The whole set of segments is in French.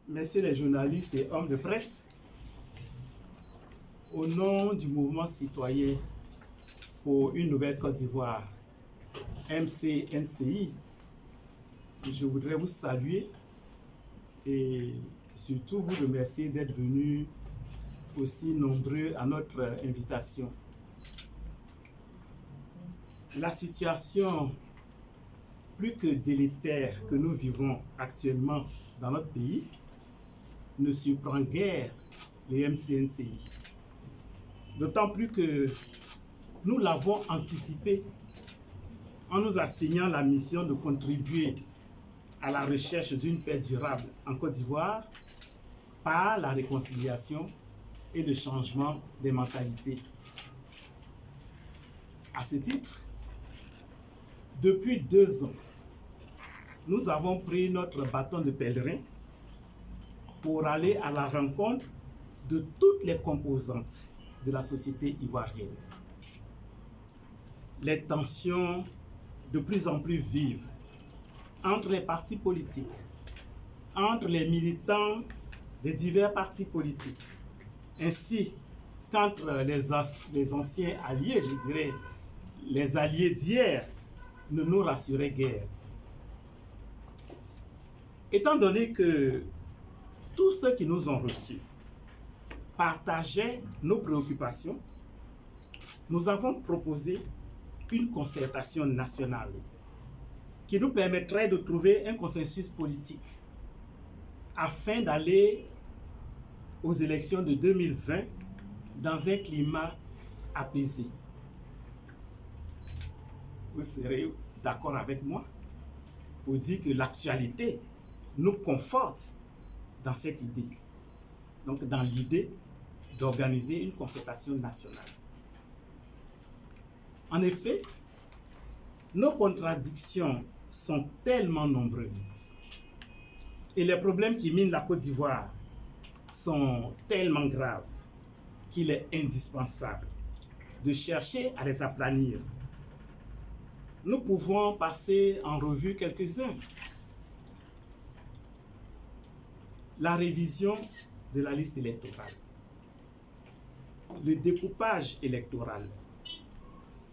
Messieurs les journalistes et hommes de presse, au nom du mouvement citoyen pour une nouvelle Côte d'Ivoire, MCNCI, je voudrais vous saluer et surtout vous remercier d'être venus aussi nombreux à notre invitation. La situation plus que délétère que nous vivons actuellement dans notre pays ne surprend guère les MCNCI. D'autant plus que nous l'avons anticipé en nous assignant la mission de contribuer à la recherche d'une paix durable en Côte d'Ivoire par la réconciliation et le changement des mentalités. À ce titre, depuis 2 ans, nous avons pris notre bâton de pèlerin pour aller à la rencontre de toutes les composantes de la société ivoirienne. Les tensions de plus en plus vives entre les partis politiques, entre les militants des divers partis politiques, ainsi qu'entre les anciens alliés, je dirais, les alliés d'hier, ne nous rassuraient guère. Étant donné que tous ceux qui nous ont reçus partageaient nos préoccupations, nous avons proposé une concertation nationale qui nous permettrait de trouver un consensus politique afin d'aller aux élections de 2020 dans un climat apaisé. Vous serez d'accord avec moi pour dire que l'actualité nous conforte dans cette idée, donc dans l'idée d'organiser une concertation nationale. En effet, nos contradictions sont tellement nombreuses et les problèmes qui minent la Côte d'Ivoire sont tellement graves qu'il est indispensable de chercher à les aplanir. Nous pouvons passer en revue quelques-uns. La révision de la liste électorale, le découpage électoral,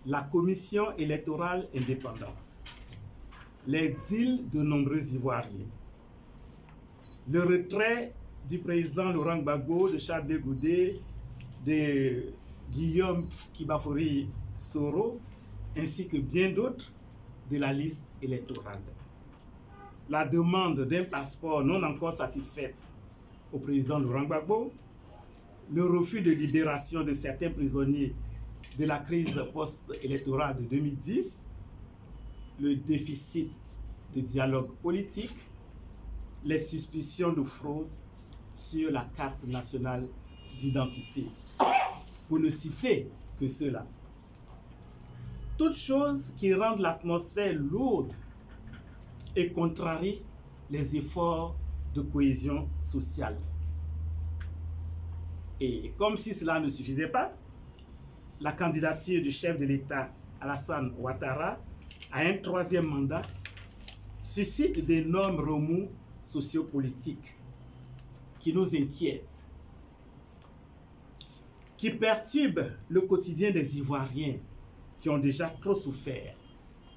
la commission électorale indépendante, l'exil de nombreux Ivoiriens, le retrait du président Laurent Gbagbo, de Charles Blé Goudé, de Guillaume Kibafori Soro, ainsi que bien d'autres de la liste électorale. La demande d'un passeport non encore satisfaite au président Laurent Gbagbo, le refus de libération de certains prisonniers de la crise post-électorale de 2010, le déficit de dialogue politique, les suspicions de fraude sur la carte nationale d'identité, pour ne citer que cela. Toutes choses qui rendent l'atmosphère lourde et contrarient les efforts de cohésion sociale. Et comme si cela ne suffisait pas, la candidature du chef de l'État, Alassane Ouattara, à un 3e mandat suscite d'énormes remous sociopolitiques qui nous inquiètent, qui perturbent le quotidien des Ivoiriens qui ont déjà trop souffert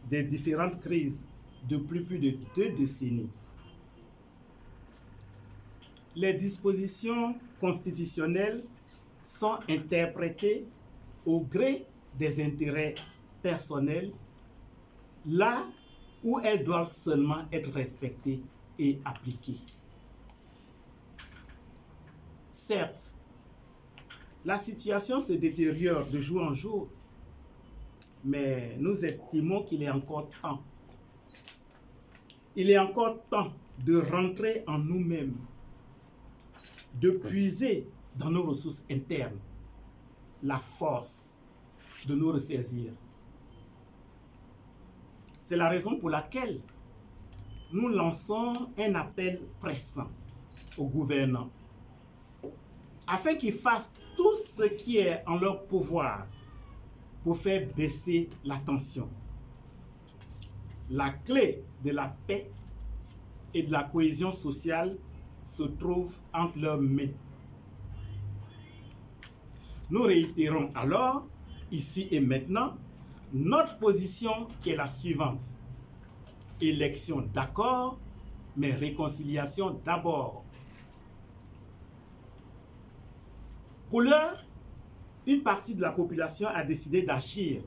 des différentes crises de plus de 2 décennies. Les dispositions constitutionnelles sont interprétées au gré des intérêts personnels, là où elles doivent seulement être respectées et appliquées. Certes, la situation se détériore de jour en jour, mais nous estimons qu'il est encore temps. Il est encore temps de rentrer en nous-mêmes, de puiser dans nos ressources internes la force de nous ressaisir. C'est la raison pour laquelle nous lançons un appel pressant aux gouvernants afin qu'ils fassent tout ce qui est en leur pouvoir pour faire baisser la tension. La clé de la paix et de la cohésion sociale se trouve entre leurs mains. Nous réitérons alors, ici et maintenant, notre position qui est la suivante. Élection d'accord, mais réconciliation d'abord. Pour l'heure, une partie de la population a décidé d'agir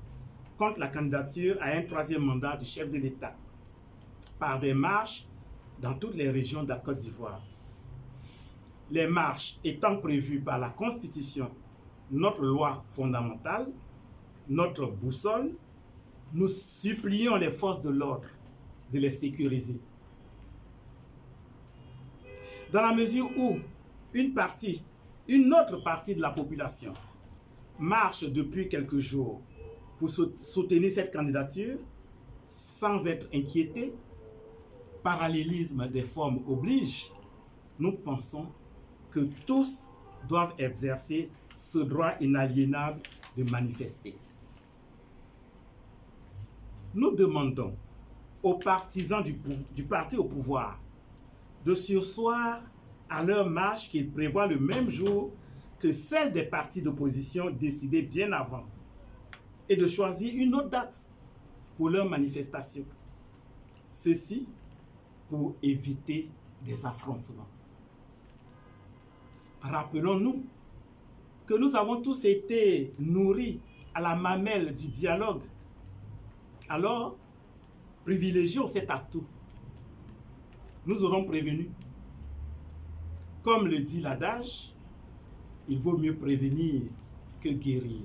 contre la candidature à un troisième mandat du chef de l'État par des marches dans toutes les régions de la Côte d'Ivoire. Les marches étant prévues par la Constitution, notre loi fondamentale, notre boussole, nous supplions les forces de l'ordre de les sécuriser. Dans la mesure où une autre partie de la population marche depuis quelques jours pour soutenir cette candidature sans être inquiétée, parallélisme des formes oblige, nous pensons que tous doivent exercer ce droit inaliénable de manifester. Nous demandons aux partisans du parti au pouvoir de surseoir à leur marche qu'ils prévoient le même jour que celle des partis d'opposition décidés bien avant et de choisir une autre date pour leur manifestation. Ceci pour éviter des affrontements. Rappelons-nous que nous avons tous été nourris à la mamelle du dialogue. Alors, privilégions cet atout. Nous aurons prévenu. Comme le dit l'adage, il vaut mieux prévenir que guérir.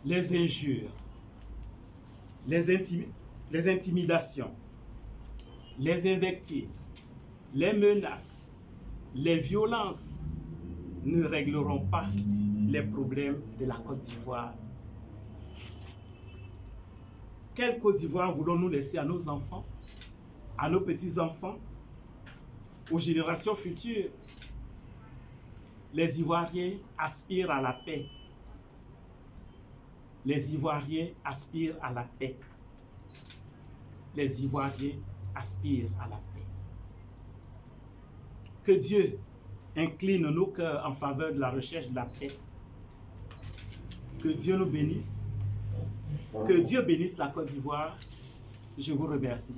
Les injures, les intimidations, les invectives, les menaces, les violences ne régleront pas les problèmes de la Côte d'Ivoire. Quelle Côte d'Ivoire voulons-nous laisser à nos enfants, à nos petits-enfants, aux générations futures? Les Ivoiriens aspirent à la paix. Les Ivoiriens aspirent à la paix. Les Ivoiriens aspirent à la paix. Que Dieu incline nos cœurs en faveur de la recherche de la paix. Que Dieu nous bénisse. Que Dieu bénisse la Côte d'Ivoire. Je vous remercie.